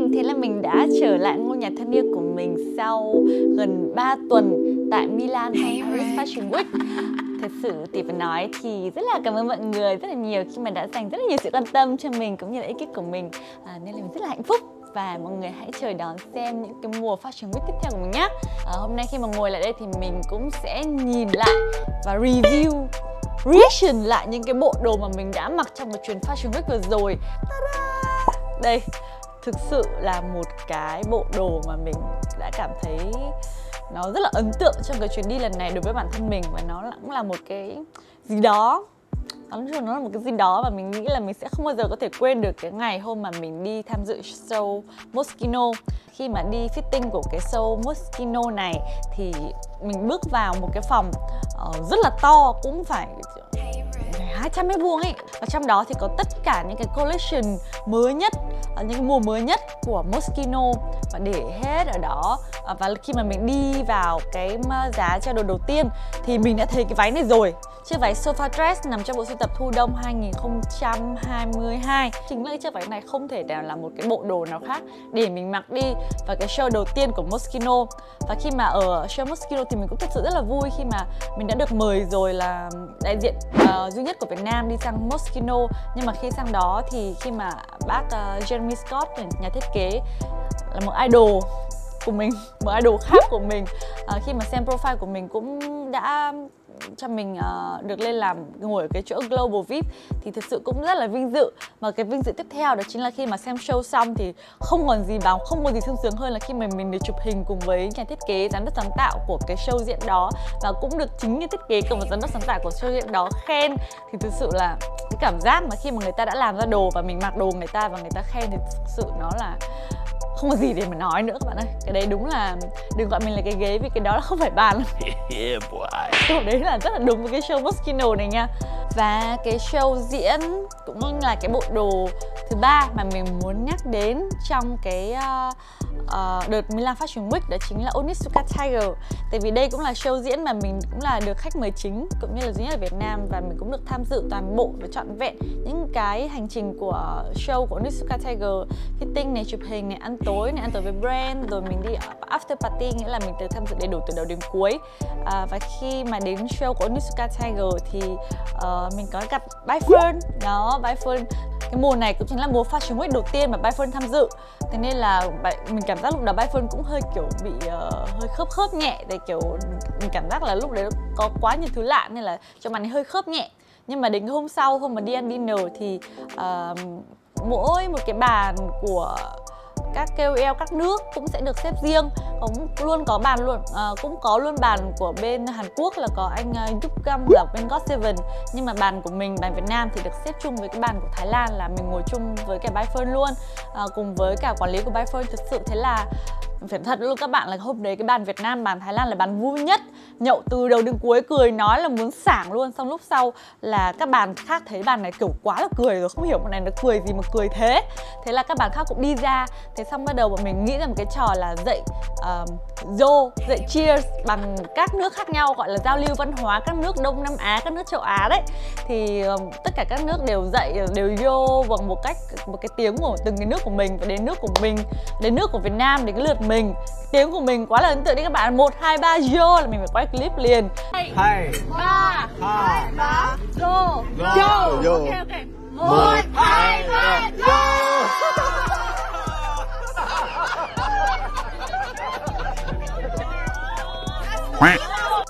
morning. Thế là mình đã trở lại ngôi nhà thân yêu của mình sau gần 3 tuần tại Milan Paris Fashion Week. Thật sự thì phải nói thì rất là cảm ơn mọi người rất là nhiều khi mà đã dành rất là nhiều sự quan tâm cho mình cũng như là ekip của mình, nên là mình rất là hạnh phúc. Và mọi người hãy chờ đón xem những cái mùa Fashion Week tiếp theo của mình nhé. Hôm nay khi mà ngồi lại đây thì mình cũng sẽ nhìn lại và review, reaction lại những cái bộ đồ mà mình đã mặc trong cái chuyến Fashion Week vừa rồi. Đây, thực sự là một cái bộ đồ mà mình đã cảm thấy nó rất là ấn tượng trong cái chuyến đi lần này đối với bản thân mình. Và nó cũng là một cái gì đó, nói chung nó là một cái gì đó mà mình nghĩ là mình sẽ không bao giờ có thể quên được cái ngày hôm mà mình đi tham dự show Moschino. Khi mà đi fitting của cái show Moschino này thì mình bước vào một cái phòng rất là to, cũng phải 200 mét vuông ấy. Và trong đó thì có tất cả những cái collection mới nhất, những cái mùa mới nhất của Moschino và để hết ở đó. Và khi mà mình đi vào cái giá trao đổi đầu tiên thì mình đã thấy cái váy này rồi. Chiếc váy sofa dress nằm trong bộ sưu tập thu đông 2022. Chính là cái chiếc váy này không thể nào là một cái bộ đồ nào khác để mình mặc đi vào cái show đầu tiên của Moschino. Và khi mà ở show Moschino thì mình cũng thật sự rất là vui khi mà mình đã được mời rồi là đại diện duy nhất của Việt Nam đi sang Moschino. Nhưng mà khi sang đó thì khi mà bác Jeremy Scott, nhà thiết kế, là một idol của mình, một idol khác của mình, khi mà xem profile của mình cũng đã cho mình được lên làm ngồi ở cái chỗ Global VIP thì thực sự cũng rất là vinh dự. Và cái vinh dự tiếp theo đó chính là khi mà xem show xong thì không còn gì bằng, không còn gì sung sướng hơn là khi mà mình được chụp hình cùng với nhà thiết kế, giám đốc sáng tạo của cái show diễn đó, và cũng được chính nhà thiết kế cùng với giám đốc sáng tạo của show diễn đó khen. Thì thực sự là cái cảm giác mà khi mà người ta đã làm ra đồ và mình mặc đồ người ta và người ta khen thì thực sự nó là không có gì để mà nói nữa các bạn ơi. Cái đấy đúng là đừng gọi mình là cái ghế vì cái đó là không phải bàn. Cái đấy là rất là đúng với cái show Moschino này nha. Và cái show diễn cũng là cái bộ đồ thứ ba mà mình muốn nhắc đến trong cái đợt Milan Fashion Week, đó chính là Onitsuka Tiger. Tại vì đây cũng là show diễn mà mình cũng là được khách mời chính cũng như là duy nhất ở Việt Nam, và mình cũng được tham dự toàn bộ và trọn vẹn những cái hành trình của show của Onitsuka Tiger, fitting này, chụp hình này, ăn tối với brand, rồi mình đi after party, nghĩa là mình được tham dự đầy đủ từ đầu đến cuối. Và khi mà đến show của Onitsuka Tiger thì mình có gặp Bai Fern đó. Bai Fern cái mùa này cũng chính là mùa Fashion Week đầu tiên mà Bai Fern tham dự, thế nên là mình cảm giác lúc đó Bai Fern cũng hơi kiểu bị hơi khớp nhẹ. Tại kiểu mình cảm giác là lúc đấy có quá nhiều thứ lạ nên là cho bạn ấy hơi khớp nhẹ. Nhưng mà đến cái hôm sau, hôm mà đi ăn dinner thì mỗi một cái bàn của các KOL các nước cũng sẽ được xếp riêng, cũng luôn có bàn luôn, cũng có luôn bàn của bên Hàn Quốc là có anh Yukgam là bên GOT7, nhưng mà bàn của mình, bàn Việt Nam thì được xếp chung với cái bàn của Thái Lan, là mình ngồi chung với cả Bai Fern luôn, cùng với cả quản lý của Bai Fern. Thực sự thế là phải thật luôn các bạn, là hôm đấy cái bàn Việt Nam, bàn Thái Lan là bàn vui nhất, nhậu từ đầu đến cuối, cười nói là muốn sảng luôn. Xong lúc sau là các bàn khác thấy bàn này kiểu quá là cười rồi, không hiểu bọn này nó cười gì mà cười thế. Thế là các bàn khác cũng đi ra. Thế xong bắt đầu bọn mình nghĩ ra một cái trò là dạy dạy cheers bằng các nước khác nhau, gọi là giao lưu văn hóa các nước Đông Nam Á, các nước châu Á đấy. Thì tất cả các nước đều dạy, đều vô bằng một cái tiếng của từng cái nước của mình. Và đến nước của mình, đến nước của Việt Nam, đến cái lượt mình, tiếng của mình quá là ấn tượng đi các bạn. 1, 2, 3 yo là mình phải quay clip liền. 2, 3, 3 yo. Ok. 1, 2, 3 yo.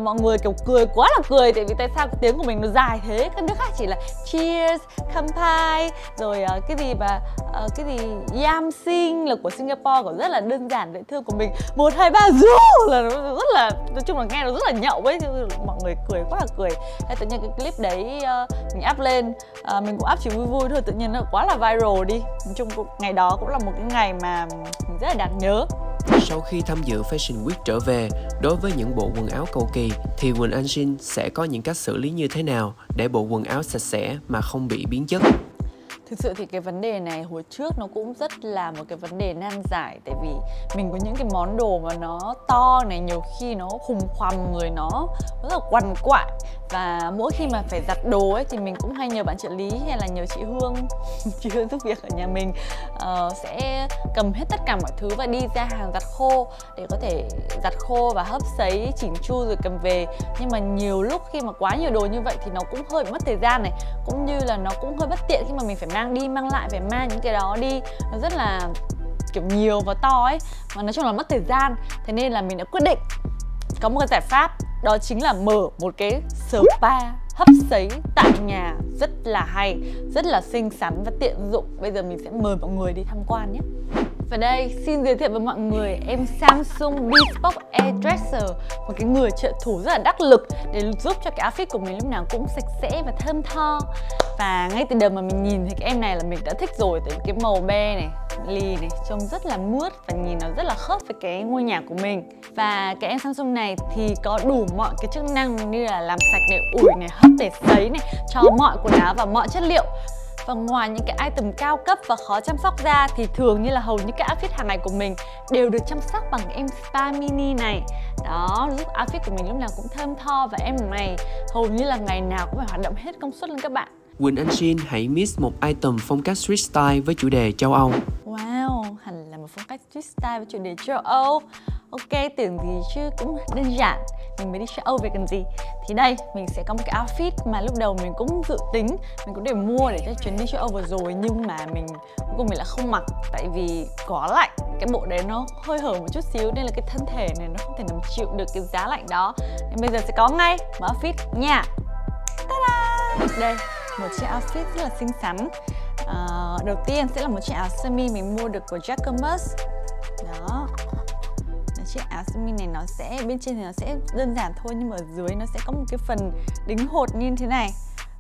Mọi người kiểu cười quá là cười, tại vì tại sao cái tiếng của mình nó dài thế. Các nước khác chỉ là cheers, kampai, rồi cái gì mà cái gì yam sing là của Singapore, còn rất là đơn giản dễ thương. Của mình 1, 2, 3 du là nó rất là, nói chung là nghe nó rất là nhậu ấy, mọi người cười quá là cười. Thế tự nhiên cái clip đấy mình up lên, mình cũng up chỉ vui vui thôi, tự nhiên nó quá là viral đi. Nói chung ngày đó cũng là một cái ngày mà mình rất là đáng nhớ. Sau khi tham dự Fashion Week trở về, đối với những bộ quần áo cầu kỳ thì Quỳnh Anh Shin sẽ có những cách xử lý như thế nào để bộ quần áo sạch sẽ mà không bị biến chất? Thực sự thì cái vấn đề này hồi trước nó cũng rất là một cái vấn đề nan giải. Tại vì mình có những cái món đồ mà nó to này, nhiều khi nó khùng khoằm người, nó rất là quằn quại. Và mỗi khi mà phải giặt đồ ấy thì mình cũng hay nhờ bạn trợ lý hay là nhờ chị Hương chị Hương giúp việc ở nhà mình sẽ cầm hết tất cả mọi thứ và đi ra hàng giặt khô để có thể giặt khô và hấp sấy chỉn chu rồi cầm về. Nhưng mà nhiều lúc khi mà quá nhiều đồ như vậy thì nó cũng hơi mất thời gian này, cũng như là nó cũng hơi bất tiện khi mà mình phải mang đi mang lại, phải mang những cái đó đi, nó rất là kiểu nhiều và to ấy, mà nói chung là mất thời gian. Thế nên là mình đã quyết định có một cái giải pháp, đó chính là mở một cái spa hấp sấy tại nhà rất là hay, rất là xinh xắn và tiện dụng. Bây giờ mình sẽ mời mọi người đi tham quan nhé. Và đây, xin giới thiệu với mọi người em Samsung Bespoke Air Dresser, một cái người trợ thủ rất là đắc lực để giúp cho cái outfit của mình lúc nào cũng sạch sẽ và thơm tho. Và ngay từ đầu mà mình nhìn thấy cái em này là mình đã thích rồi, tại cái màu be này, lì này, trông rất là mướt và nhìn nó rất là khớp với cái ngôi nhà của mình. Và cái em Samsung này thì có đủ mọi cái chức năng như là làm sạch này, ủi này, hấp để sấy này, cho mọi quần áo và mọi chất liệu. Và ngoài những cái item cao cấp và khó chăm sóc ra thì thường như là hầu như cái outfit hàng ngày của mình đều được chăm sóc bằng em Spa Mini này. Đó, giúp outfit của mình lúc nào cũng thơm tho, và em này hầu như là ngày nào cũng phải hoạt động hết công suất lên các bạn. Quỳnh Anh Jin hãy mix một item phong cách street style với chủ đề châu Âu. Wow, hẳn là một phong cách street style với chủ đề châu Âu. Ok, tưởng gì chứ cũng đơn giản, mình mới đi châu Âu về cần gì. Thì đây, mình sẽ có một cái outfit mà lúc đầu mình cũng dự tính, mình cũng để mua để cho chuyến đi châu Âu vừa rồi, nhưng mà mình cuối cùng mình lại không mặc, tại vì có lạnh, cái bộ đấy nó hơi hở một chút xíu nên là cái thân thể này nó không thể nào chịu được cái giá lạnh đó. Nên bây giờ sẽ có ngay một outfit nha. Ta-da! Đây, một chiếc outfit rất là xinh xắn. Đầu tiên sẽ là một chiếc áo sơ mi mình mua được của Jacquemus. Đó. Chiếc áo sơ mi này nó sẽ, bên trên thì nó sẽ đơn giản thôi, nhưng mà ở dưới nó sẽ có một cái phần đính hột như thế này.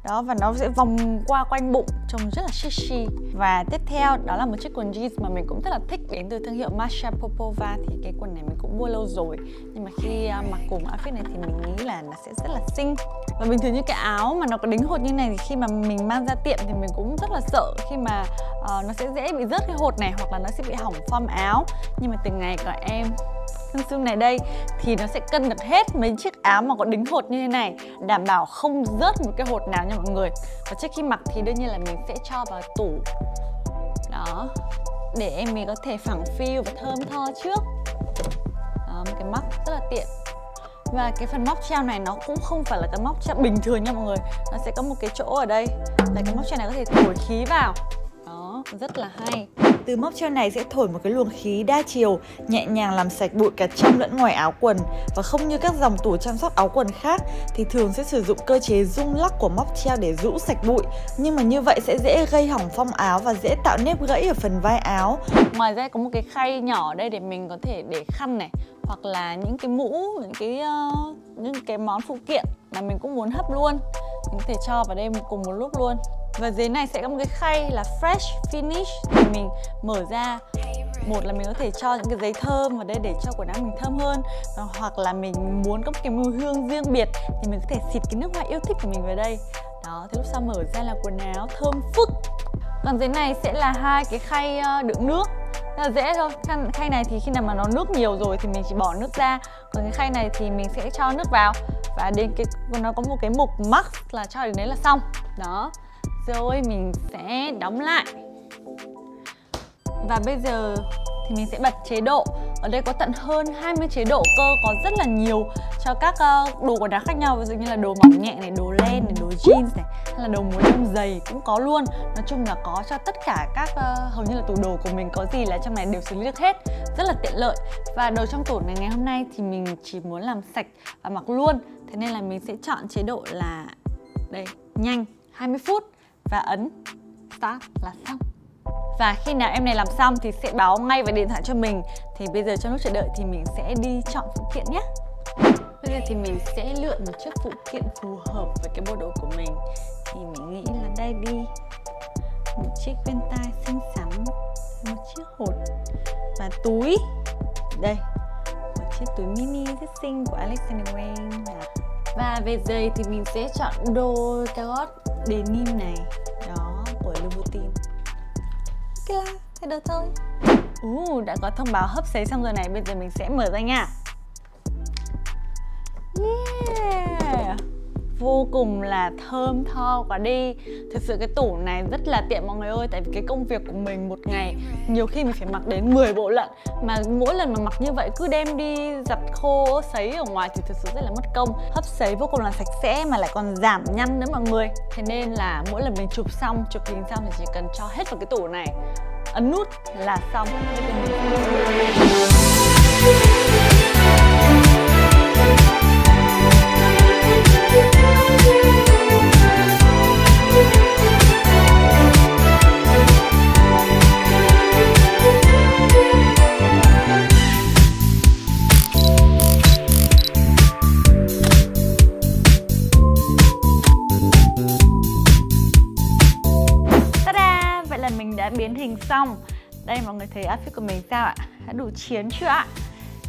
Đó, và nó sẽ vòng qua quanh bụng, trông rất là sexy. Và tiếp theo đó là một chiếc quần jeans mà mình cũng rất là thích, đến từ thương hiệu Masha Popova. Thì cái quần này mình cũng mua lâu rồi, nhưng mà khi mặc cùng outfit này thì mình nghĩ là nó sẽ rất là xinh. Và bình thường như cái áo mà nó có đính hột như này thì khi mà mình mang ra tiệm thì mình cũng rất là sợ khi mà nó sẽ dễ bị rớt cái hột này, hoặc là nó sẽ bị hỏng form áo. Nhưng mà từ ngày có em Samsung này đây thì nó sẽ cân được hết mấy chiếc áo mà có đính hột như thế này, đảm bảo không rớt một cái hột nào nha mọi người. Và trước khi mặc thì đương nhiên là mình sẽ cho vào tủ. Đó, để em mình có thể phẳng phiu và thơm tho trước. Đó, một cái móc rất là tiện. Và cái phần móc treo này nó cũng không phải là cái móc treo bình thường nha mọi người. Nó sẽ có một cái chỗ ở đây là cái móc treo này có thể thổi khí vào. Đó, rất là hay. Từ móc treo này sẽ thổi một cái luồng khí đa chiều, nhẹ nhàng làm sạch bụi cả trong lẫn ngoài áo quần. Và không như các dòng tủ chăm sóc áo quần khác thì thường sẽ sử dụng cơ chế rung lắc của móc treo để rũ sạch bụi. Nhưng mà như vậy sẽ dễ gây hỏng form áo và dễ tạo nếp gãy ở phần vai áo. Ngoài ra có một cái khay nhỏ ở đây để mình có thể để khăn này, hoặc là những cái mũ, những cái món phụ kiện mà mình cũng muốn hấp luôn, mình có thể cho vào đây cùng một lúc luôn. Và dưới này sẽ có một cái khay là Fresh Finish, thì mình mở ra, một là mình có thể cho những cái giấy thơm vào đây để cho quần áo mình thơm hơn, và hoặc là mình muốn có một cái mùi hương riêng biệt thì mình có thể xịt cái nước hoa yêu thích của mình vào đây. Đó, thì lúc sau mở ra là quần áo thơm phức. Còn dưới này sẽ là hai cái khay đựng nước, rất là dễ thôi. Khay này thì khi nào mà nó nước nhiều rồi thì mình chỉ bỏ nước ra, còn cái khay này thì mình sẽ cho nước vào, và đến cái nó có một cái mục max là cho đến đấy là xong. Đó, rồi mình sẽ đóng lại. Và bây giờ thì mình sẽ bật chế độ. Ở đây có tận hơn 20 chế độ cơ, có rất là nhiều cho các đồ quần áo khác nhau. Ví dụ như là đồ mỏng nhẹ này, đồ len này, đồ jeans này, hay là đồ mùa đông dày cũng có luôn. Nói chung là có cho tất cả các hầu như là tủ đồ của mình có gì là trong này đều xử lý được hết, rất là tiện lợi. Và đồ trong tủ này ngày hôm nay thì mình chỉ muốn làm sạch và mặc luôn, thế nên là mình sẽ chọn chế độ là đây, nhanh 20 phút và ấn start là xong. Và khi nào em này làm xong thì sẽ báo ngay vào điện thoại cho mình. Thì bây giờ trong lúc chờ đợi thì mình sẽ đi chọn phụ kiện nhé. Bây giờ thì mình sẽ lựa một chiếc phụ kiện phù hợp với cái bộ đồ của mình. Thì mình nghĩ là đây đi, một chiếc khuyên tai xinh xắn, một chiếc hột và túi. Đây, một chiếc túi mini rất xinh của Alexander Wang. Và về giày thì mình sẽ chọn đôi cao gót denim này, đó, của Louboutin. sẽ được thôi. Đã có thông báo hấp sấy xong rồi này, bây giờ mình sẽ mở ra nha. Yeah, vô cùng là thơm tho quá đi. Thực sự cái tủ này rất là tiện mọi người ơi. Tại vì cái công việc của mình một ngày nhiều khi mình phải mặc đến 10 bộ lận. Mà mỗi lần mà mặc như vậy cứ đem đi giặt khô, sấy ở ngoài thì thực sự rất là mất công. Hấp sấy vô cùng là sạch sẽ mà lại còn giảm nhăn nữa mọi người. Thế nên là mỗi lần mình chụp hình xong thì chỉ cần cho hết vào cái tủ này, ấn nút là xong. Ta-da! Vậy là mình đã biến hình xong. Đây mọi người thấy outfit của mình sao ạ? Đã đủ chiến chưa ạ?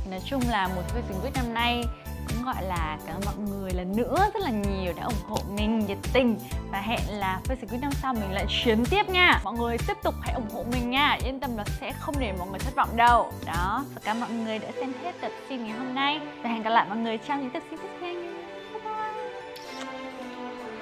Nói chung là một Fashion Week năm nay cũng gọi là cảm ơn mọi người lần nữa rất là nhiều đã ủng hộ mình nhiệt tình. Và hẹn là Fashion Week năm sau mình lại chiến tiếp nha. Mọi người tiếp tục hãy ủng hộ mình nha. Yên tâm là sẽ không để mọi người thất vọng đâu. Đó, và cảm ơn mọi người đã xem hết tập phim ngày hôm nay. Và hẹn gặp lại mọi người trong những tập phim tiếp theo.